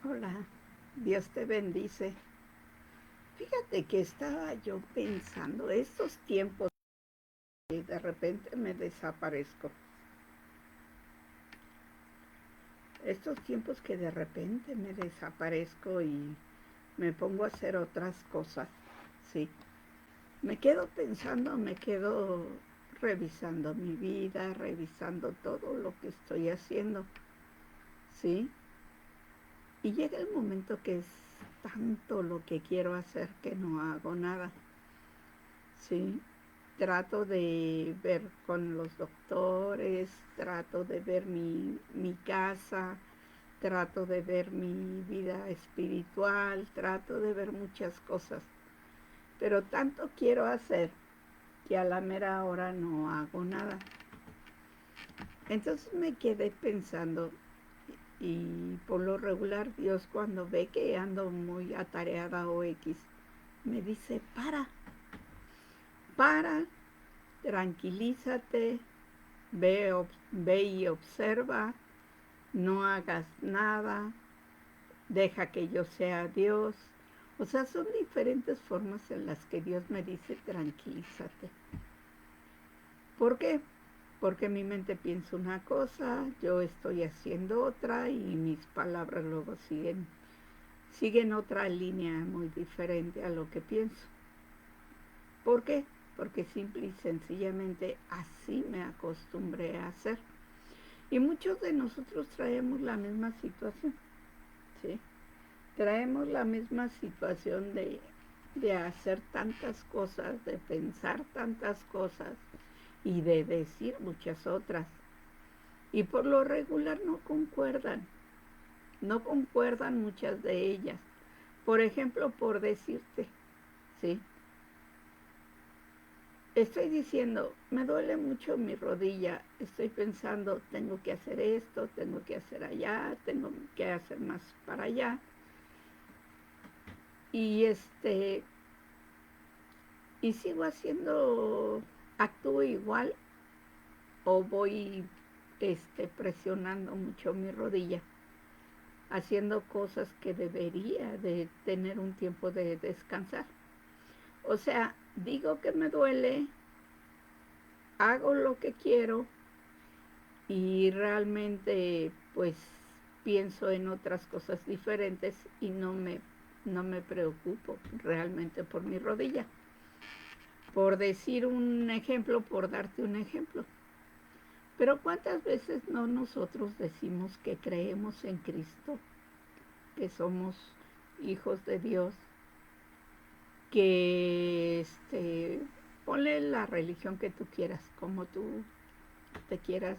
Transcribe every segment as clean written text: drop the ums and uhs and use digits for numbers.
Hola, Dios te bendice. Fíjate que estaba yo pensando, estos tiempos que de repente me desaparezco, estos tiempos que de repente me desaparezco y me pongo a hacer otras cosas, sí. Me quedo pensando, me quedo revisando mi vida, revisando todo lo que estoy haciendo, sí. Y llega el momento que es tanto lo que quiero hacer que no hago nada, sí. Trato de ver con los doctores, trato de ver mi casa, trato de ver mi vida espiritual, trato de ver muchas cosas. Pero tanto quiero hacer que a la mera hora no hago nada. Entonces me quedé pensando, y por lo regular Dios cuando ve que ando muy atareada o X, me dice, para, tranquilízate, ve y observa, no hagas nada, deja que yo sea Dios. O sea, son diferentes formas en las que Dios me dice tranquilízate. ¿Por qué? Porque mi mente piensa una cosa, yo estoy haciendo otra y mis palabras luego siguen otra línea muy diferente a lo que pienso. ¿Por qué? Porque simple y sencillamente así me acostumbré a hacer. Y muchos de nosotros traemos la misma situación, ¿sí? Traemos la misma situación de hacer tantas cosas, de pensar tantas cosas y de decir muchas otras. Y por lo regular no concuerdan muchas de ellas. Por ejemplo, por decirte, ¿sí? Estoy diciendo, me duele mucho mi rodilla, estoy pensando, tengo que hacer esto, tengo que hacer allá, tengo que hacer más para allá. Y y sigo haciendo, actúo igual o voy presionando mucho mi rodilla, haciendo cosas que debería de tener un tiempo de descansar. O sea, digo que me duele, hago lo que quiero y realmente pues pienso en otras cosas diferentes y no me preocupo realmente por mi rodilla. Por decir un ejemplo, por darte un ejemplo. Pero ¿cuántas veces no nosotros decimos que creemos en Cristo, que somos hijos de Dios, que ponle la religión que tú quieras, como tú te quieras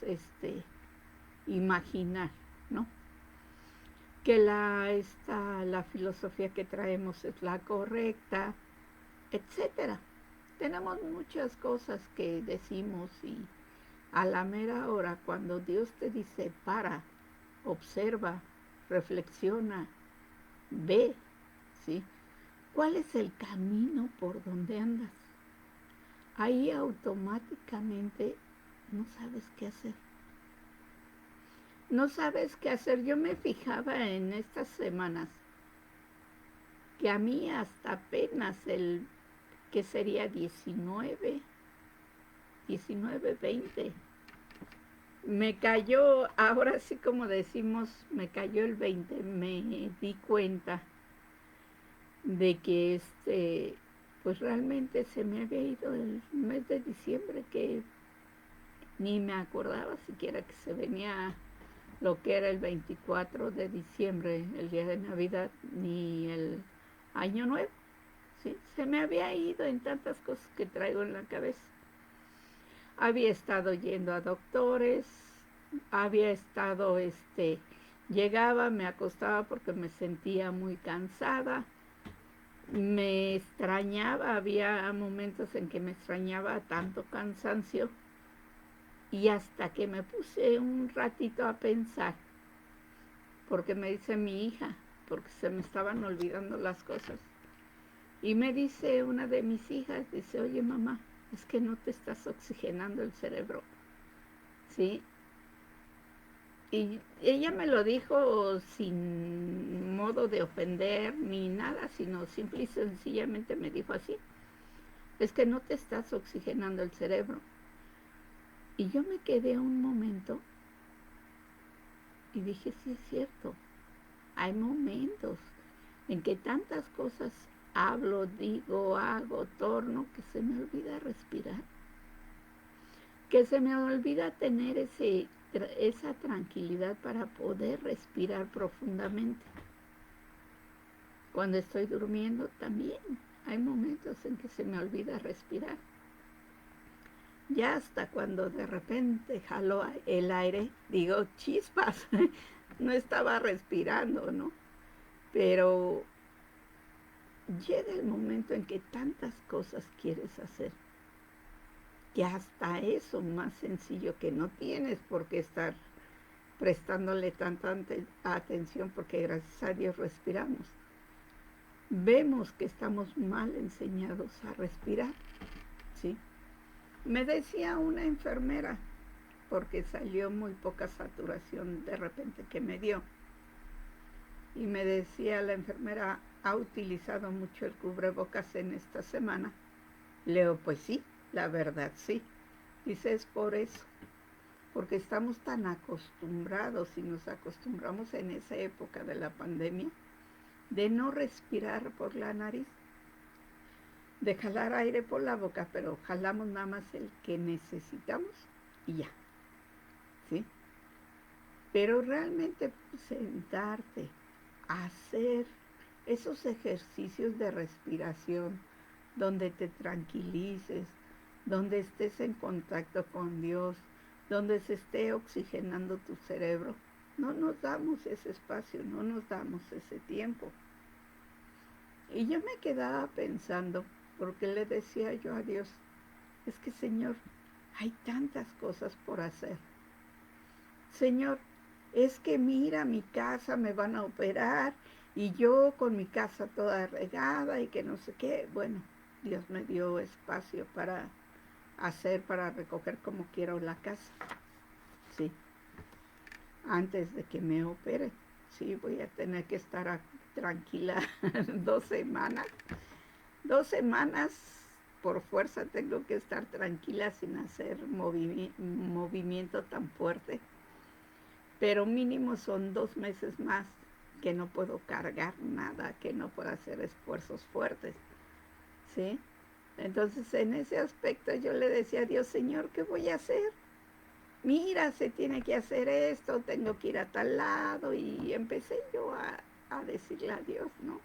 este, imaginar, ¿no? Que la filosofía que traemos es la correcta, etcétera. Tenemos muchas cosas que decimos y a la mera hora, cuando Dios te dice para, observa, reflexiona, ve, ¿sí? ¿Cuál es el camino por donde andas? Ahí automáticamente no sabes qué hacer. No sabes qué hacer. Yo me fijaba en estas semanas que a mí hasta apenas que sería 19, 20, me cayó, ahora sí como decimos, me cayó el 20, me di cuenta de que pues realmente se me había ido el mes de diciembre, que ni me acordaba siquiera que se venía lo que era el 24 de diciembre, el día de Navidad, ni el Año Nuevo. ¿Sí? Se me había ido en tantas cosas que traigo en la cabeza. Había estado yendo a doctores, había estado, llegaba, me acostaba porque me sentía muy cansada, me extrañaba, había momentos en que me extrañaba tanto cansancio y hasta que me puse un ratito a pensar, porque me dice mi hija, porque se me estaban olvidando las cosas, y me dice una de mis hijas, dice, oye mamá, es que no te estás oxigenando el cerebro, ¿sí? Y ella me lo dijo sin modo de ofender ni nada, sino simple y sencillamente me dijo así: es que no te estás oxigenando el cerebro. Y yo me quedé un momento y dije, sí es cierto, hay momentos en que tantas cosas hablo, digo, hago, torno, que se me olvida respirar, que se me olvida tener esa tranquilidad para poder respirar profundamente. Cuando estoy durmiendo también hay momentos en que se me olvida respirar. Ya hasta cuando de repente jalo el aire, digo, chispas, no estaba respirando, ¿no? Pero llega el momento en que tantas cosas quieres hacer, que hasta eso más sencillo, que no tienes por qué estar prestándole tanta atención, porque gracias a Dios respiramos. Vemos que estamos mal enseñados a respirar, ¿sí? Me decía una enfermera, porque salió muy poca saturación de repente que me dio, y me decía la enfermera, ¿ha utilizado mucho el cubrebocas en esta semana? Leo, pues sí, la verdad sí. Dice, es por eso, porque estamos tan acostumbrados y nos acostumbramos en esa época de la pandemia de no respirar por la nariz, de jalar aire por la boca, pero jalamos nada más el que necesitamos y ya, ¿sí? Pero realmente sentarte, hacer esos ejercicios de respiración, donde te tranquilices, donde estés en contacto con Dios, donde se esté oxigenando tu cerebro, no nos damos ese espacio, no nos damos ese tiempo. Y yo me quedaba pensando, porque le decía yo a Dios, es que Señor, hay tantas cosas por hacer. Señor, es que mira, mi casa me van a operar y yo con mi casa toda regada y que no sé qué. Bueno, Dios me dio espacio para hacer, para recoger como quiero la casa. Sí, antes de que me opere. Sí, voy a tener que estar tranquila 2 semanas. 2 semanas por fuerza tengo que estar tranquila sin hacer movimiento tan fuerte. Pero mínimo son 2 meses más que no puedo cargar nada, que no puedo hacer esfuerzos fuertes, ¿sí? Entonces, en ese aspecto yo le decía a Dios, Señor, ¿qué voy a hacer? Mira, se tiene que hacer esto, tengo que ir a tal lado, y empecé yo a decirle a Dios, ¿no?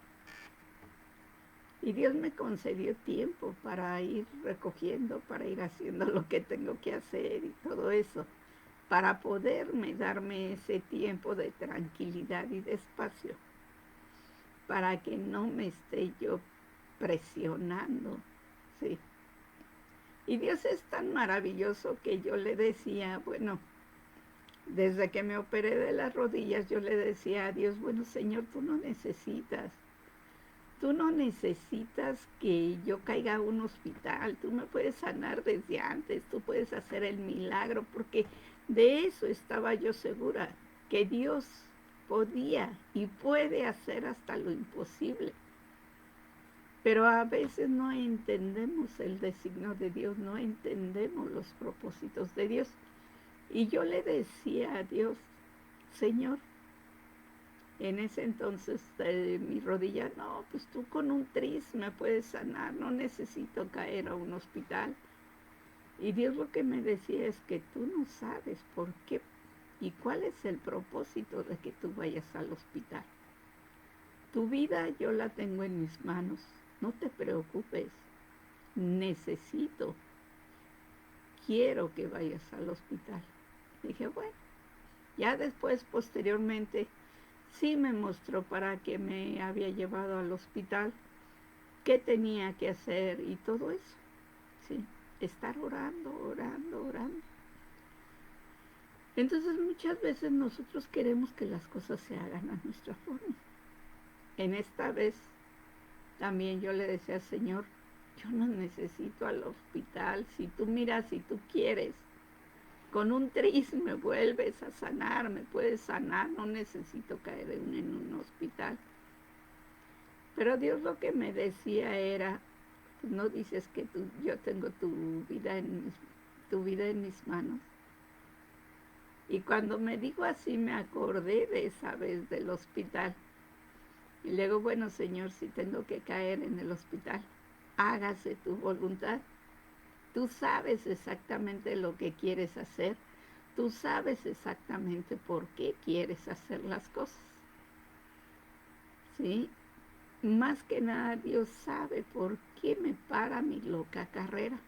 Y Dios me concedió tiempo para ir recogiendo, para ir haciendo lo que tengo que hacer y todo eso, para poderme darme ese tiempo de tranquilidad y de espacio, para que no me esté yo presionando, ¿sí? Y Dios es tan maravilloso que yo le decía, bueno, desde que me operé de las rodillas, yo le decía a Dios, bueno, Señor, tú no necesitas que yo caiga a un hospital, tú me puedes sanar desde antes, tú puedes hacer el milagro, porque de eso estaba yo segura, que Dios podía y puede hacer hasta lo imposible. Pero a veces no entendemos el designio de Dios, no entendemos los propósitos de Dios. Y yo le decía a Dios, Señor, en ese entonces mi rodilla, no, pues tú con un tris me puedes sanar, no necesito caer a un hospital. Y Dios lo que me decía es que tú no sabes por qué y cuál es el propósito de que tú vayas al hospital. Tu vida yo la tengo en mis manos, no te preocupes, quiero que vayas al hospital. Dije, bueno, ya después, posteriormente, sí me mostró para qué me había llevado al hospital, qué tenía que hacer y todo eso, ¿sí? Estar orando, orando, orando. Entonces muchas veces nosotros queremos que las cosas se hagan a nuestra forma. En esta vez también yo le decía al Señor, yo no necesito al hospital, si tú miras, si tú quieres, con un tris me vuelves a sanar, me puedes sanar, no necesito caer en un hospital. Pero Dios lo que me decía era, no dices que yo tengo tu vida en mis manos. Y cuando me dijo así, me acordé de esa vez del hospital. Y luego, bueno, Señor, si tengo que caer en el hospital, hágase tu voluntad. Tú sabes exactamente lo que quieres hacer. Tú sabes exactamente por qué quieres hacer las cosas. ¿Sí? Más que nada, Dios sabe por qué me para mi loca carrera.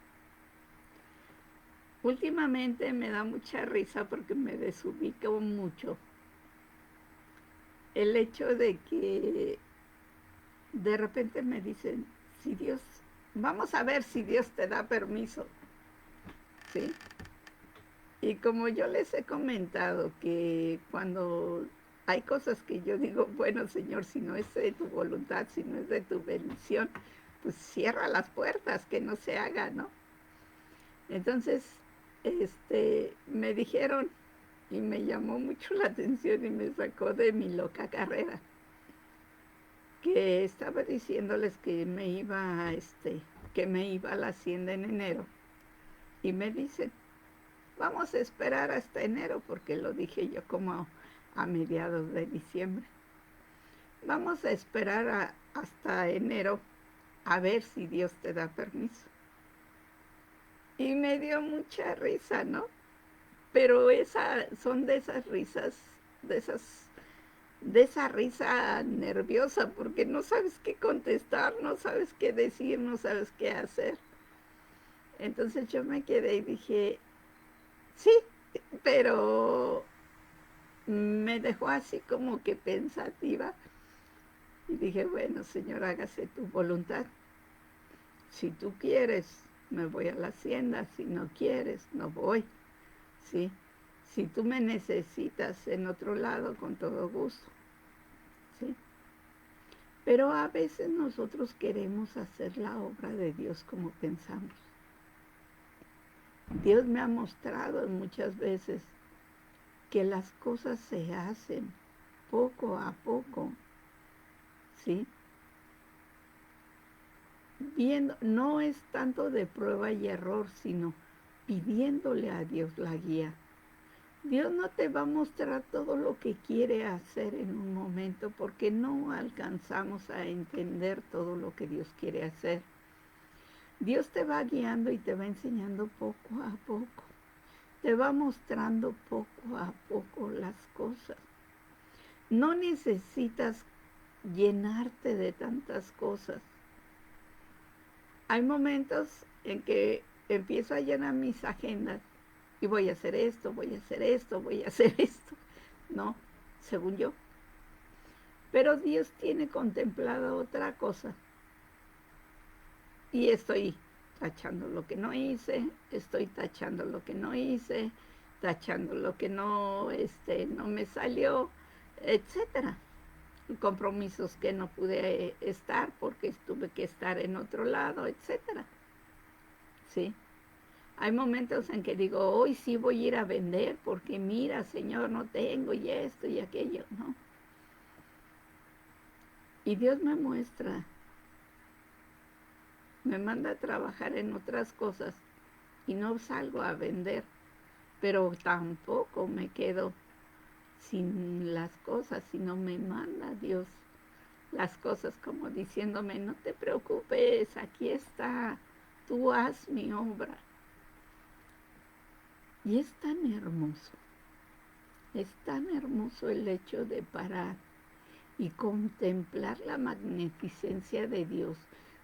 Últimamente me da mucha risa porque me desubico mucho. El hecho de que de repente me dicen, si Dios, vamos a ver si Dios te da permiso, ¿sí? Y como yo les he comentado que cuando hay cosas que yo digo, bueno, Señor, si no es de tu voluntad, si no es de tu bendición, pues cierra las puertas, que no se haga, ¿no? Entonces, me dijeron, y me llamó mucho la atención y me sacó de mi loca carrera, que estaba diciéndoles que que me iba a la hacienda en enero. Y me dicen, vamos a esperar hasta enero, porque lo dije yo como a mediados de diciembre. Vamos a esperar hasta enero a ver si Dios te da permiso. Y me dio mucha risa, ¿no? Pero son de esas risas, de esa risa nerviosa, porque no sabes qué contestar, no sabes qué decir, no sabes qué hacer. Entonces yo me quedé y dije, sí, pero me dejó así como que pensativa. Y dije, bueno, Señor, hágase tu voluntad. Si tú quieres, me voy a la hacienda. Si no quieres, no voy. ¿Sí? Si tú me necesitas en otro lado, con todo gusto. ¿Sí? Pero a veces nosotros queremos hacer la obra de Dios como pensamos. Dios me ha mostrado muchas veces que las cosas se hacen poco a poco, ¿sí? Viendo, no es tanto de prueba y error, sino pidiéndole a Dios la guía. Dios no te va a mostrar todo lo que quiere hacer en un momento porque no alcanzamos a entender todo lo que Dios quiere hacer. Dios te va guiando y te va enseñando poco a poco. Te va mostrando poco a poco las cosas. No necesitas llenarte de tantas cosas. Hay momentos en que empiezo a llenar mis agendas y voy a hacer esto, voy a hacer esto, voy a hacer esto. No, según yo. Pero Dios tiene contemplada otra cosa. Y estoy tachando lo que no hice, estoy tachando lo que no hice, tachando lo que no me salió, etcétera. Compromisos que no pude estar porque tuve que estar en otro lado, etcétera. ¿Sí? Hay momentos en que digo, hoy sí voy a ir a vender porque mira, Señor, no tengo y esto y aquello, ¿no? Y Dios me muestra, me manda a trabajar en otras cosas y no salgo a vender, pero tampoco me quedo sin las cosas, sino me manda Dios las cosas como diciéndome, no te preocupes, aquí está, tú haz mi obra. Y es tan hermoso el hecho de parar y contemplar la magnificencia de Dios,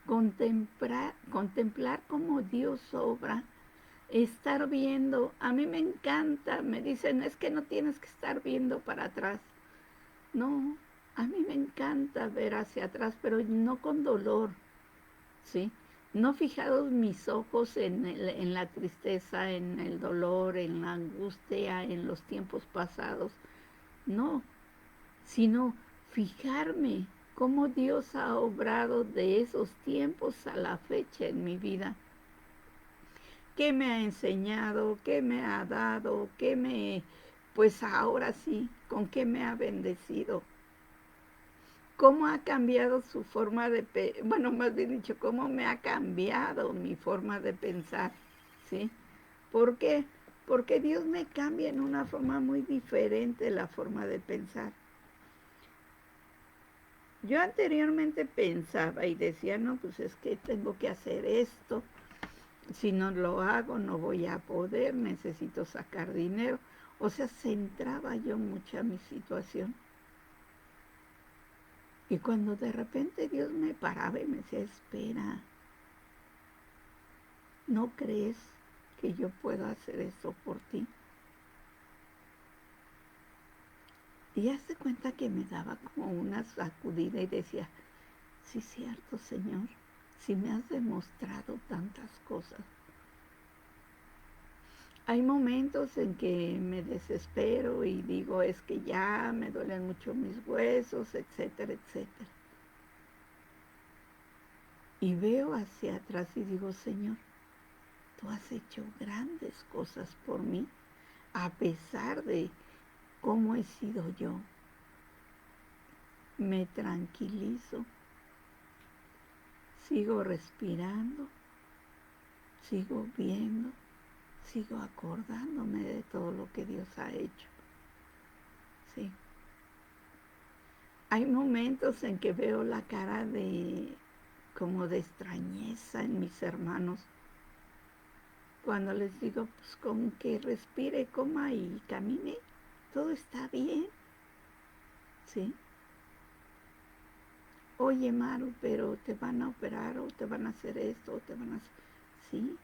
contemplar cómo Dios obra, estar viendo, a mí me encanta, me dicen, es que no tienes que estar viendo para atrás. No, a mí me encanta ver hacia atrás, pero no con dolor, ¿sí? No fijados mis ojos en la tristeza, en el dolor, en la angustia, en los tiempos pasados, no, sino fijarme cómo Dios ha obrado de esos tiempos a la fecha en mi vida. qué me ha enseñado, qué me ha dado, pues ahora sí, con qué me ha bendecido. Cómo ha cambiado su forma de, bueno, más bien dicho, cómo me ha cambiado mi forma de pensar, ¿sí? ¿Por qué? Porque Dios me cambia en una forma muy diferente la forma de pensar. Yo anteriormente pensaba y decía, no, pues es que tengo que hacer esto, si no lo hago no voy a poder, necesito sacar dinero. O sea, centraba yo mucho mi situación. Y cuando de repente Dios me paraba y me decía, espera, ¿no crees que yo puedo hacer eso por ti? Y hace cuenta que me daba como una sacudida y decía, sí, cierto, Señor, si me has demostrado tantas cosas. Hay momentos en que me desespero y digo, es que ya me duelen mucho mis huesos, etcétera, etcétera. Y veo hacia atrás y digo, Señor, tú has hecho grandes cosas por mí, a pesar de cómo he sido yo. Me tranquilizo, sigo respirando, sigo viendo, sigo acordándome de todo lo que Dios ha hecho. Sí. Hay momentos en que veo la cara como de extrañeza en mis hermanos, cuando les digo, pues con que respire, coma y camine, todo está bien, ¿sí? Oye, Maru, pero te van a operar o te van a hacer esto o te van a hacer... Sí.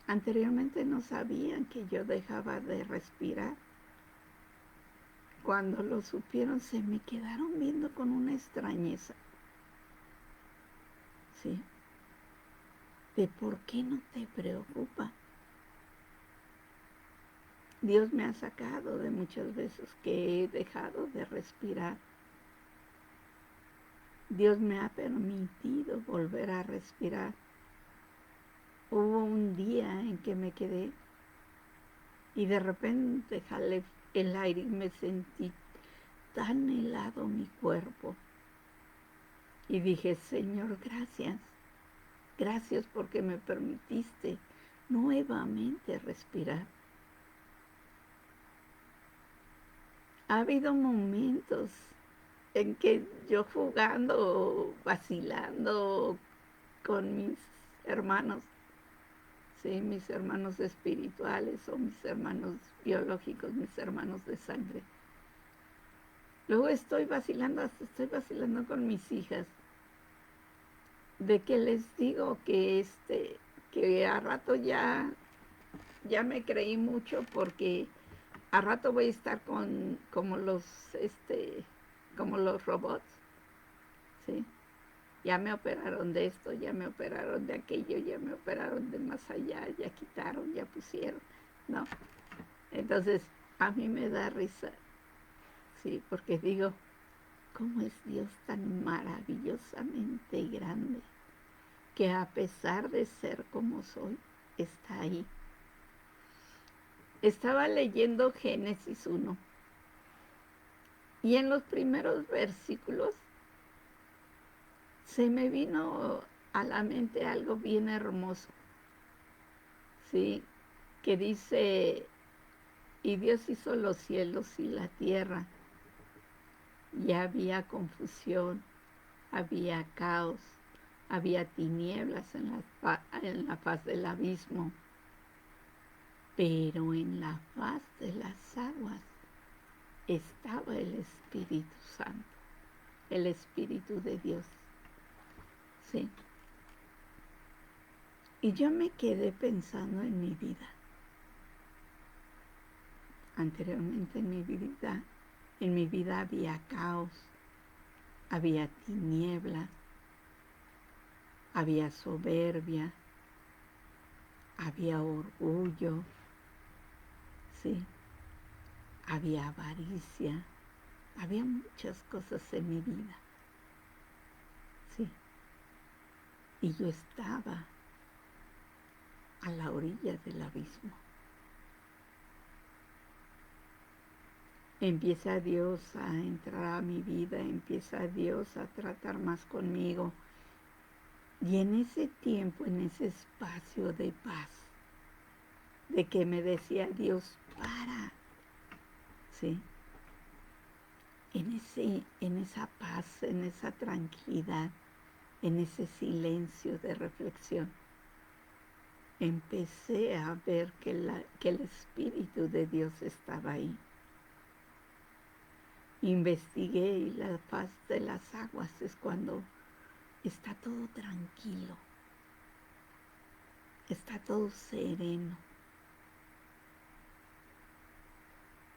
Anteriormente no sabían que yo dejaba de respirar. Cuando lo supieron se me quedaron viendo con una extrañeza, ¿sí? De por qué no te preocupa. Dios me ha sacado de muchas veces que he dejado de respirar. Dios me ha permitido volver a respirar. Hubo un día en que me quedé y de repente jalé el aire y me sentí tan helado mi cuerpo. Y dije, Señor, gracias. Gracias porque me permitiste nuevamente respirar. Ha habido momentos en que yo jugando, vacilando con mis hermanos, ¿sí? Mis hermanos espirituales o mis hermanos biológicos, mis hermanos de sangre. Luego estoy vacilando con mis hijas, de que les digo que a rato ya me creí mucho porque a rato voy a estar como los robots, ¿sí? Ya me operaron de esto, ya me operaron de aquello, ya me operaron de más allá, ya quitaron, ya pusieron, ¿no? Entonces, a mí me da risa, sí, porque digo, ¿cómo es Dios tan maravillosamente grande? Que a pesar de ser como soy, está ahí. Estaba leyendo Génesis 1 y en los primeros versículos se me vino a la mente algo bien hermoso, ¿sí? Que dice, y Dios hizo los cielos y la tierra, y había confusión, había caos, había tinieblas en la faz del abismo, pero en la faz de las aguas estaba el Espíritu Santo, el Espíritu de Dios. Sí. Y yo me quedé pensando en mi vida. Anteriormente en mi vida había caos, había tinieblas, había soberbia, había orgullo, sí, había avaricia, había muchas cosas en mi vida, sí. Y yo estaba a la orilla del abismo. Empieza Dios a entrar a mi vida, empieza Dios a tratar más conmigo. Y en ese tiempo, en ese espacio de paz, de que me decía Dios, para, ¿sí? En esa paz, en esa tranquilidad, en ese silencio de reflexión, empecé a ver que el Espíritu de Dios estaba ahí. Investigué y la paz de las aguas es cuando está todo tranquilo, está todo sereno.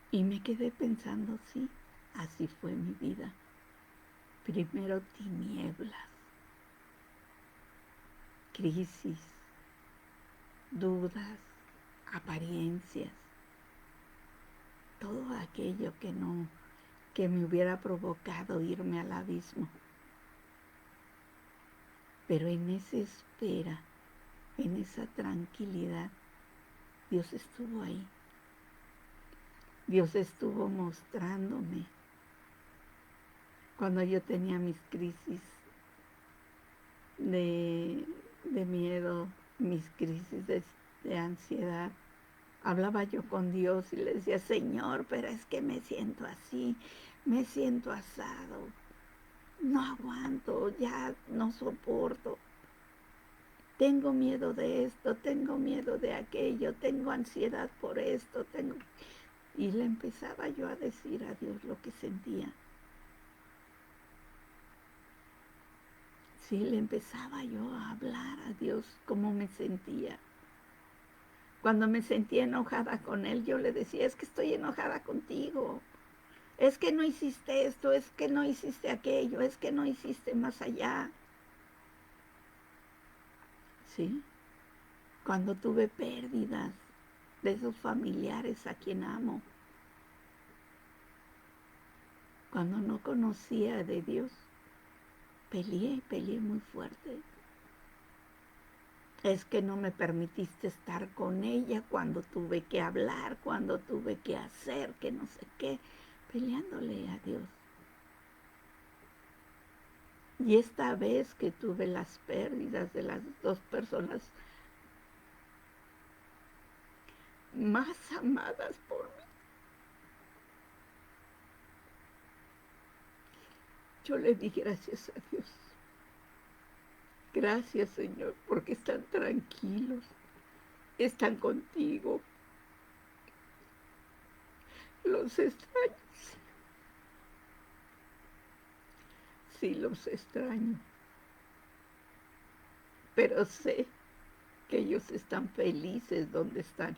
Y me quedé pensando, sí, así fue mi vida. Primero tinieblas, crisis, dudas, apariencias, todo aquello que me hubiera provocado irme al abismo. Pero en esa espera, en esa tranquilidad, Dios estuvo ahí. Dios estuvo mostrándome cuando yo tenía mis crisis de miedo, mis crisis de ansiedad. Hablaba yo con Dios y le decía, Señor, pero es que me siento así, me siento asado, no aguanto, ya no soporto. Tengo miedo de esto, tengo miedo de aquello, tengo ansiedad por esto, Y le empezaba yo a decir a Dios lo que sentía. Sí, le empezaba yo a hablar a Dios cómo me sentía. Cuando me sentía enojada con Él, yo le decía, es que estoy enojada contigo. Es que no hiciste esto, es que no hiciste aquello, es que no hiciste más allá. Sí, cuando tuve pérdidas de esos familiares a quien amo, cuando no conocía de Dios, peleé muy fuerte. Es que no me permitiste estar con ella cuando tuve que hablar, cuando tuve que hacer, que no sé qué, peleándole a Dios. Y esta vez que tuve las pérdidas de las dos personas más amadas por mí, yo le di gracias a Dios. Gracias, Señor, porque están tranquilos, están contigo. Los extraño. Sí, los extraño. Pero sé que ellos están felices donde están.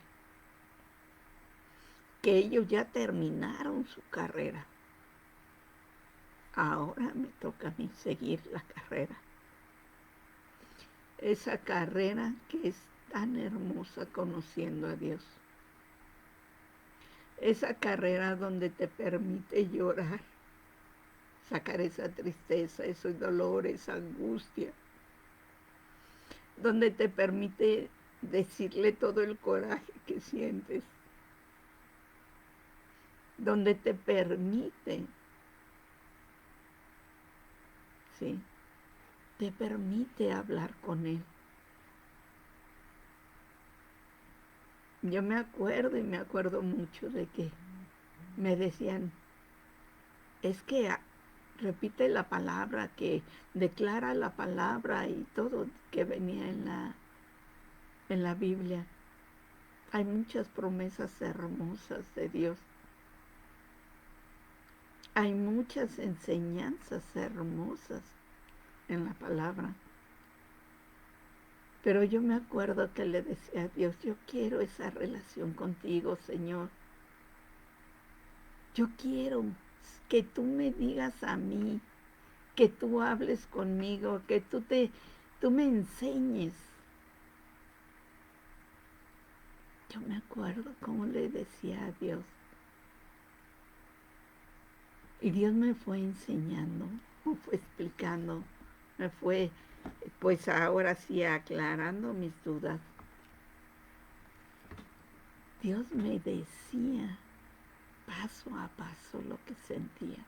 Que ellos ya terminaron su carrera. Ahora me toca a mí seguir la carrera. Esa carrera que es tan hermosa conociendo a Dios. Esa carrera donde te permite llorar, sacar esa tristeza, esos dolores, esa angustia. Donde te permite decirle todo el coraje que sientes. Donde te permite, ¿sí? Te permite hablar con Él. Yo me acuerdo y me acuerdo mucho de que me decían, es que repite la palabra, que declara la palabra y todo que venía en la Biblia. Hay muchas promesas hermosas de Dios. Hay muchas enseñanzas hermosas en la palabra. Pero yo me acuerdo que le decía a Dios, yo quiero esa relación contigo, Señor. Yo quiero que tú me digas a mí, que tú hables conmigo, que tú me enseñes. Yo me acuerdo cómo le decía a Dios. Y Dios me fue enseñando, me fue explicando, me fue, pues ahora sí, aclarando mis dudas. Dios me decía paso a paso lo que sentía.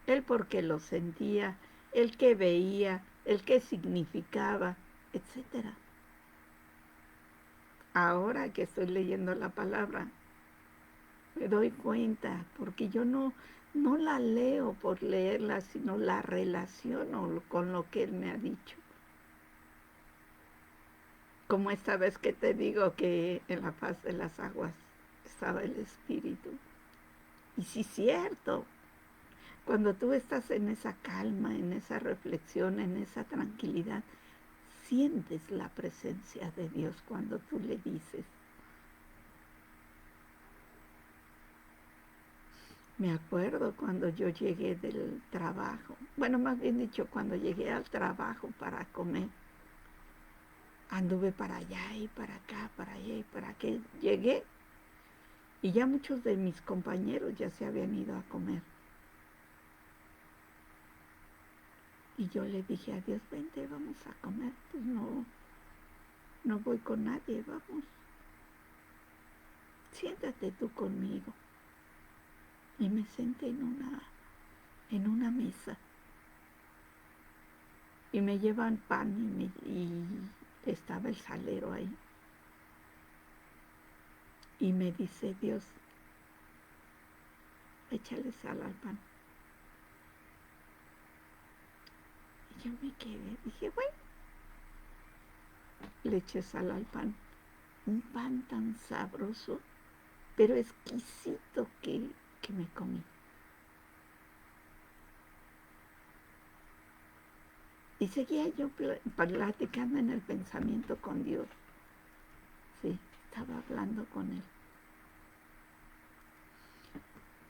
El por qué lo sentía, el que veía, el que significaba, etcétera. Ahora que estoy leyendo la palabra, me doy cuenta, porque yo no la leo por leerla, sino la relaciono con lo que Él me ha dicho. Como esta vez que te digo que en la faz de las aguas estaba el Espíritu. Y sí, cierto, cuando tú estás en esa calma, en esa reflexión, en esa tranquilidad, sientes la presencia de Dios cuando tú le dices. Me acuerdo cuando yo llegué del trabajo, bueno, más bien dicho, cuando llegué al trabajo para comer, anduve para allá y para acá, para allá y para acá. Llegué y ya muchos de mis compañeros ya se habían ido a comer. Y yo le dije a Dios, vente, vamos a comer. Pues no voy con nadie, vamos. Siéntate tú conmigo. Y me senté en una mesa. Y me llevan pan y estaba el salero ahí. Y me dice Dios, échale sal al pan. Y yo me quedé, dije, bueno, le eché sal al pan. Un pan tan sabroso, pero exquisito que me comí. Y seguía yo platicando en el pensamiento con Dios. Sí, estaba hablando con Él.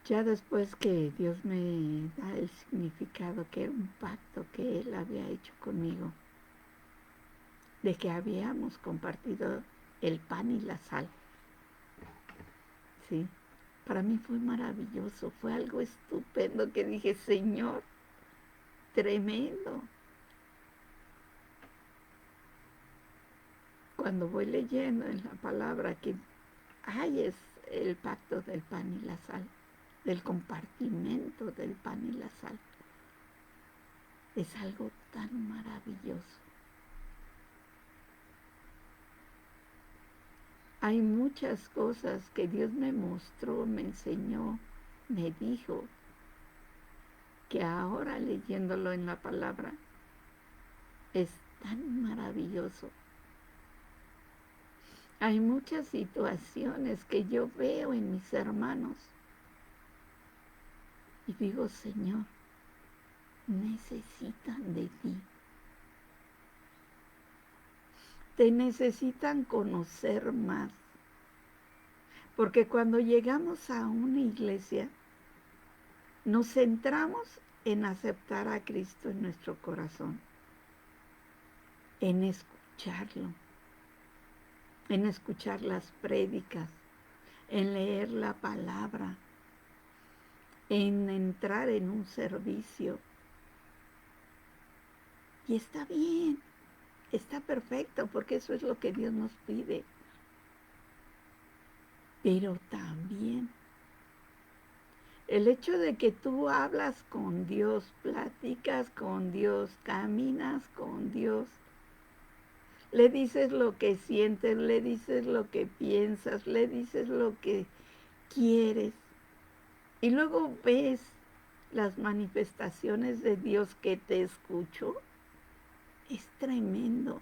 Ya después que Dios me da el significado, que era un pacto que Él había hecho conmigo, de que habíamos compartido el pan y la sal. Sí, para mí fue maravilloso, fue algo estupendo que dije, Señor, tremendo. Cuando voy leyendo en la palabra que es el pacto del pan y la sal, del compartimento del pan y la sal, es algo tan maravilloso. Hay muchas cosas que Dios me mostró, me enseñó, me dijo, que ahora leyéndolo en la palabra es tan maravilloso. Hay muchas situaciones que yo veo en mis hermanos y digo, Señor, necesitan de ti. Te necesitan conocer más. Porque cuando llegamos a una iglesia, nos centramos en aceptar a Cristo en nuestro corazón, en escucharlo, en escuchar las prédicas, en leer la palabra, en entrar en un servicio. Y está bien, está perfecto, porque eso es lo que Dios nos pide. Pero también el hecho de que tú hablas con Dios, platicas con Dios, caminas con Dios, le dices lo que sientes, le dices lo que piensas, le dices lo que quieres. Y luego ves las manifestaciones de Dios que te escuchó. Es tremendo.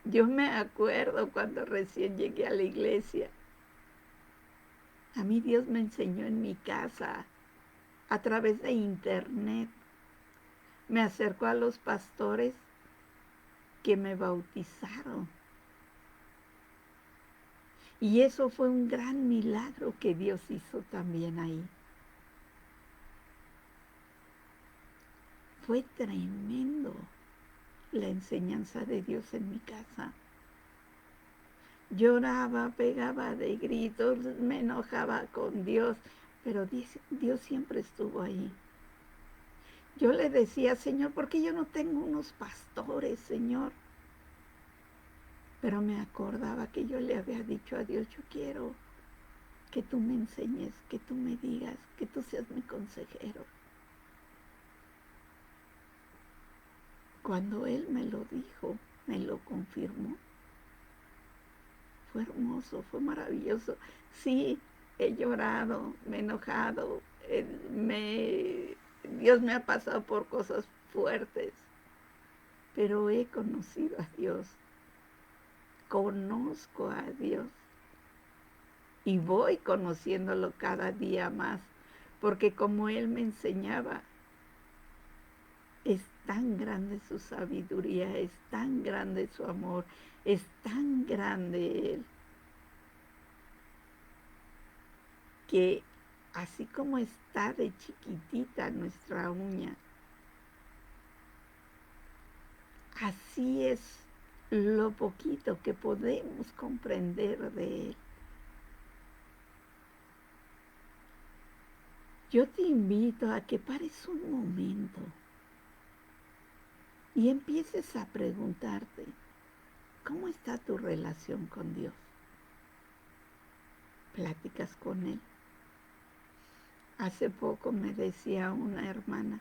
Yo me acuerdo cuando recién llegué a la iglesia. A mí Dios me enseñó en mi casa, a través de internet. Me acercó a los pastores que me bautizaron. Y eso fue un gran milagro que Dios hizo también ahí. Fue tremendo la enseñanza de Dios en mi casa. Lloraba, pegaba de gritos, me enojaba con Dios, pero Dios siempre estuvo ahí. Yo le decía, Señor, ¿por qué yo no tengo unos pastores, Señor? Pero me acordaba que yo le había dicho a Dios, yo quiero que tú me enseñes, que tú me digas, que tú seas mi consejero. Cuando Él me lo dijo, me lo confirmó. Fue hermoso, fue maravilloso. Sí, he llorado, me he enojado, Dios me ha pasado por cosas fuertes, pero he conocido a Dios, conozco a Dios y voy conociéndolo cada día más, porque como Él me enseñaba, es tan grande su sabiduría, es tan grande su amor, es tan grande Él, que así como está de chiquitita nuestra uña, así es lo poquito que podemos comprender de Él. Yo te invito a que pares un momento y empieces a preguntarte, ¿cómo está tu relación con Dios? ¿Platicas con Él? Hace poco me decía una hermana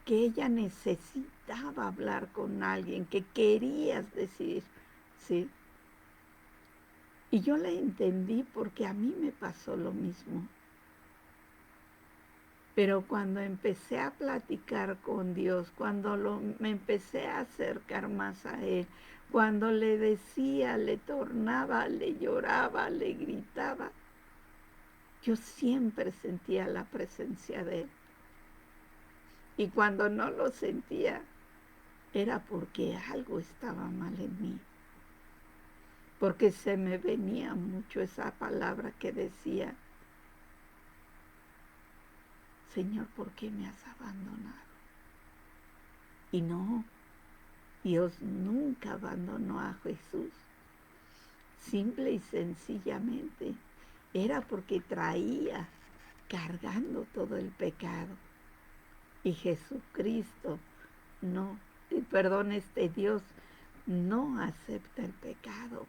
que ella necesitaba hablar con alguien, que querías decir, sí. Y yo la entendí porque a mí me pasó lo mismo. Pero cuando empecé a platicar con Dios, cuando me empecé a acercar más a Él, cuando le decía, le tornaba, le lloraba, le gritaba, yo siempre sentía la presencia de Él. Y cuando no lo sentía, era porque algo estaba mal en mí. Porque se me venía mucho esa palabra que decía, Señor, ¿por qué me has abandonado? Y no, Dios nunca abandonó a Jesús. Simple y sencillamente era porque traía cargando todo el pecado. Y Jesucristo no, perdón, Dios no acepta el pecado.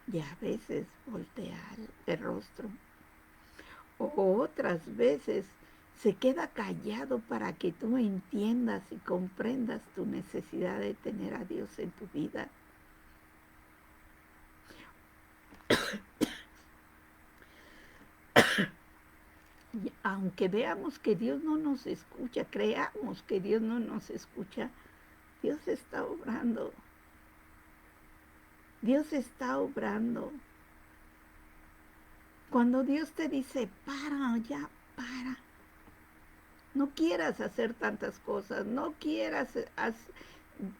Y a veces voltea el rostro. O otras veces se queda callado para que tú entiendas y comprendas tu necesidad de tener a Dios en tu vida. Y aunque veamos que Dios no nos escucha, creamos que Dios no nos escucha, Dios está obrando. Dios está obrando. Cuando Dios te dice, para, ya, para. No quieras hacer tantas cosas, no quieras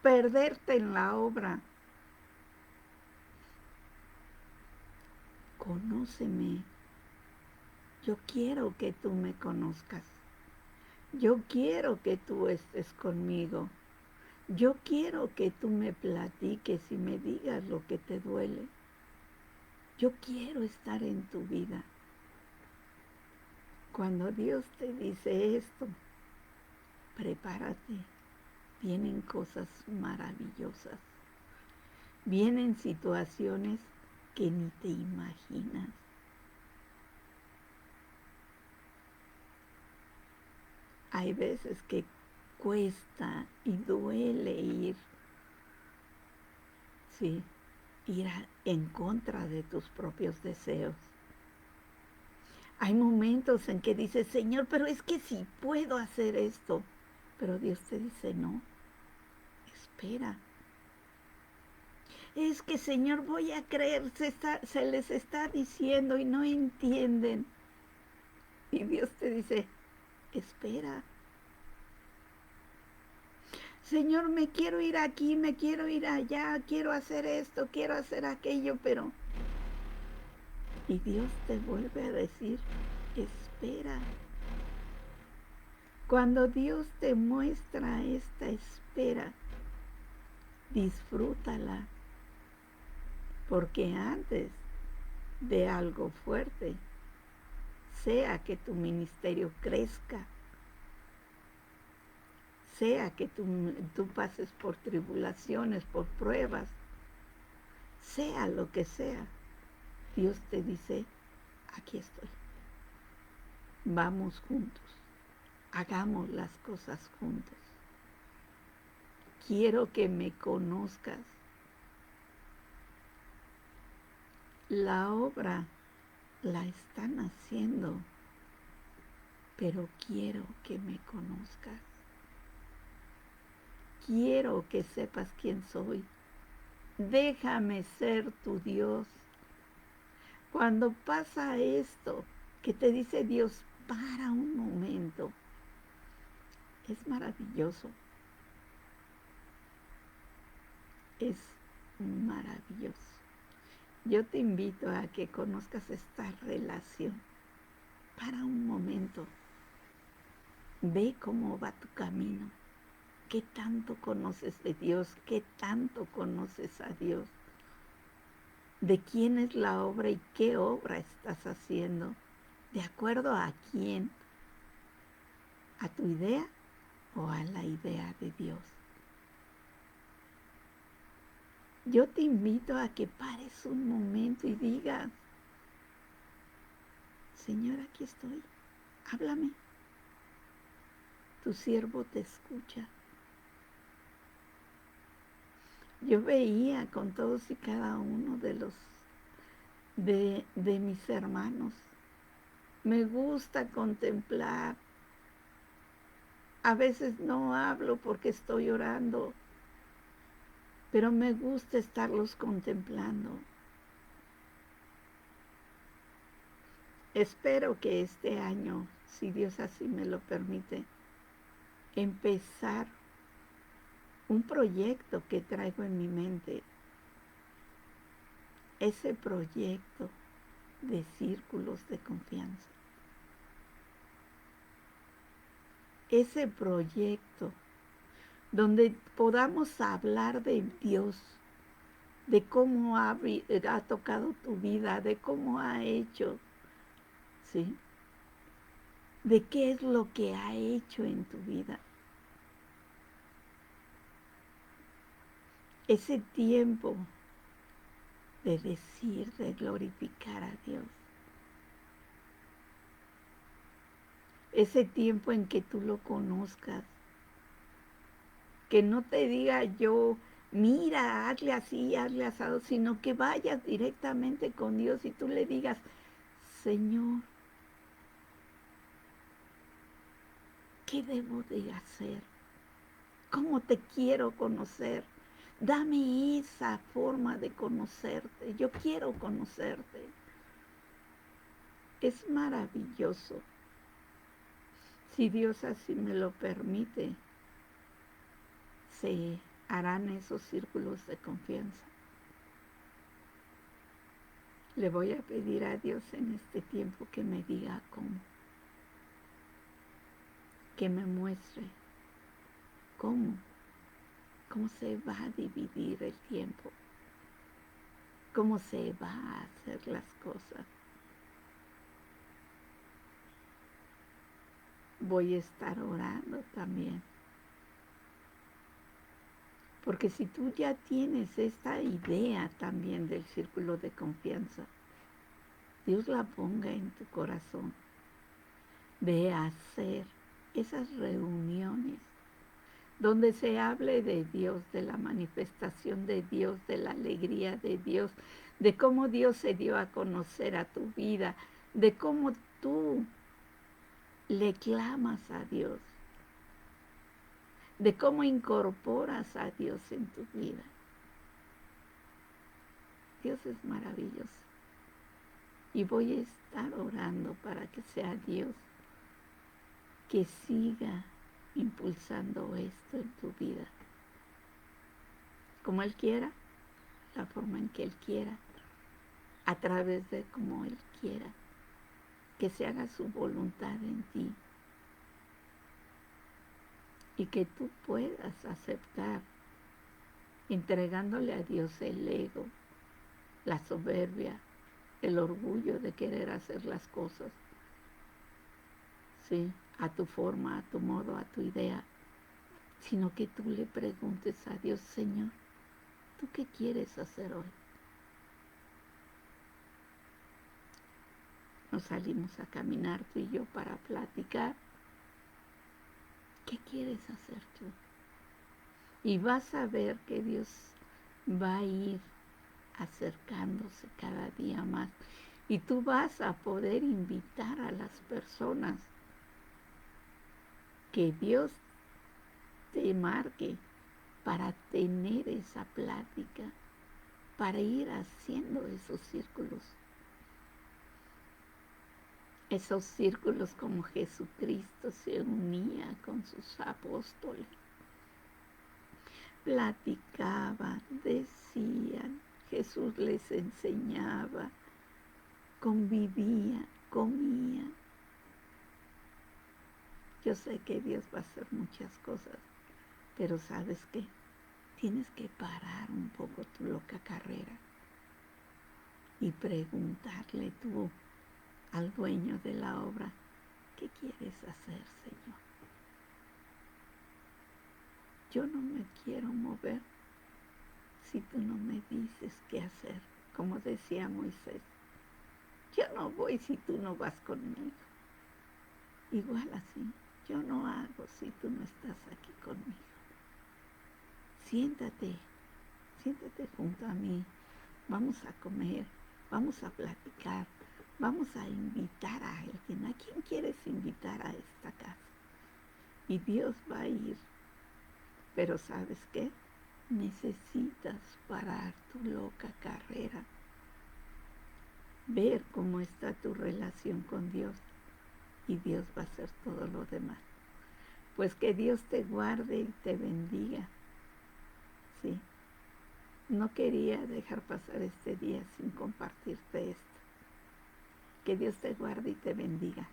perderte en la obra. Conóceme. Yo quiero que tú me conozcas. Yo quiero que tú estés conmigo. Yo quiero que tú me platiques y me digas lo que te duele. Yo quiero estar en tu vida. Cuando Dios te dice esto, prepárate. Vienen cosas maravillosas. Vienen situaciones que ni te imaginas. Hay veces que cuesta y duele ir, sí, ir en contra de tus propios deseos. Hay momentos en que dices, Señor, pero es que sí puedo hacer esto. Pero Dios te dice, no, espera. Es que, Señor, voy a creer, se les está diciendo y no entienden. Y Dios te dice, espera. Señor, me quiero ir aquí, me quiero ir allá, quiero hacer esto, quiero hacer aquello, pero... Y Dios te vuelve a decir, espera. Cuando Dios te muestra esta espera, disfrútala, porque antes de algo fuerte, sea que tu ministerio crezca, sea que tú pases por tribulaciones, por pruebas, sea lo que sea, Dios te dice, aquí estoy. Vamos juntos, hagamos las cosas juntos. Quiero que me conozcas. La obra la están haciendo, pero quiero que me conozcas. Quiero que sepas quién soy. Déjame ser tu Dios. Cuando pasa esto, que te dice Dios, para un momento, es maravilloso. Es maravilloso. Yo te invito a que conozcas esta relación. Para un momento, ve cómo va tu camino. ¿Qué tanto conoces de Dios? ¿Qué tanto conoces a Dios? ¿De quién es la obra y qué obra estás haciendo? ¿De acuerdo a quién? ¿A tu idea o a la idea de Dios? Yo te invito a que pares un momento y digas, Señor, aquí estoy, háblame. Tu siervo te escucha. Yo veía con todos y cada uno de mis hermanos. Me gusta contemplar. A veces no hablo porque estoy orando, pero me gusta estarlos contemplando. Espero que este año, si Dios así me lo permite, empezar un proyecto que traigo en mi mente. Ese proyecto de círculos de confianza. Ese proyecto donde podamos hablar de Dios, de cómo ha tocado tu vida, de cómo ha hecho, ¿sí? De qué es lo que ha hecho en tu vida. Ese tiempo de decir, de glorificar a Dios. Ese tiempo en que tú lo conozcas. Que no te diga yo, mira, hazle así, hazle asado, sino que vayas directamente con Dios y tú le digas, Señor, ¿qué debo de hacer? ¿Cómo te quiero conocer? Dame esa forma de conocerte. Yo quiero conocerte. Es maravilloso. Si Dios así me lo permite, se harán esos círculos de confianza. Le voy a pedir a Dios en este tiempo que me diga cómo, que me muestre cómo se va a dividir el tiempo, cómo se va a hacer las cosas. Voy a estar orando también. Porque si tú ya tienes esta idea también del círculo de confianza, Dios la ponga en tu corazón de hacer esas reuniones donde se hable de Dios, de la manifestación de Dios, de la alegría de Dios, de cómo Dios se dio a conocer a tu vida, de cómo tú le clamas a Dios, de cómo incorporas a Dios en tu vida. Dios es maravilloso. Y voy a estar orando para que sea Dios que siga impulsando esto en tu vida. Como Él quiera, la forma en que Él quiera, a través de como Él quiera, que se haga su voluntad en ti y que tú puedas aceptar, entregándole a Dios el ego, la soberbia, el orgullo de querer hacer las cosas, ¿sí? A tu forma, a tu modo, a tu idea, sino que tú le preguntes a Dios, Señor, ¿tú qué quieres hacer hoy? Nos salimos a caminar tú y yo para platicar. ¿Qué quieres hacer tú? Y vas a ver que Dios va a ir acercándose cada día más. Y tú vas a poder invitar a las personas que Dios te marque para tener esa plática, para ir haciendo esos círculos como Jesucristo se unía con sus apóstoles. Platicaban, decían, Jesús les enseñaba, convivían, comían. Yo sé que Dios va a hacer muchas cosas, pero ¿sabes qué? Tienes que parar un poco tu loca carrera y preguntarle tú al dueño de la obra, ¿qué quieres hacer, Señor? Yo no me quiero mover si tú no me dices qué hacer, como decía Moisés. Yo no voy si tú no vas conmigo. Igual así, yo no hago si tú no estás aquí conmigo. Siéntate, siéntate junto a mí. Vamos a comer, vamos a platicar, vamos a invitar a alguien. ¿A quién quieres invitar a esta casa? Y Dios va a ir. Pero ¿sabes qué? Necesitas parar tu loca carrera, ver cómo está tu relación con Dios y Dios va a hacer todo lo demás. Pues que Dios te guarde y te bendiga. Sí, no quería dejar pasar este día sin compartirte esto. Que Dios te guarde y te bendiga.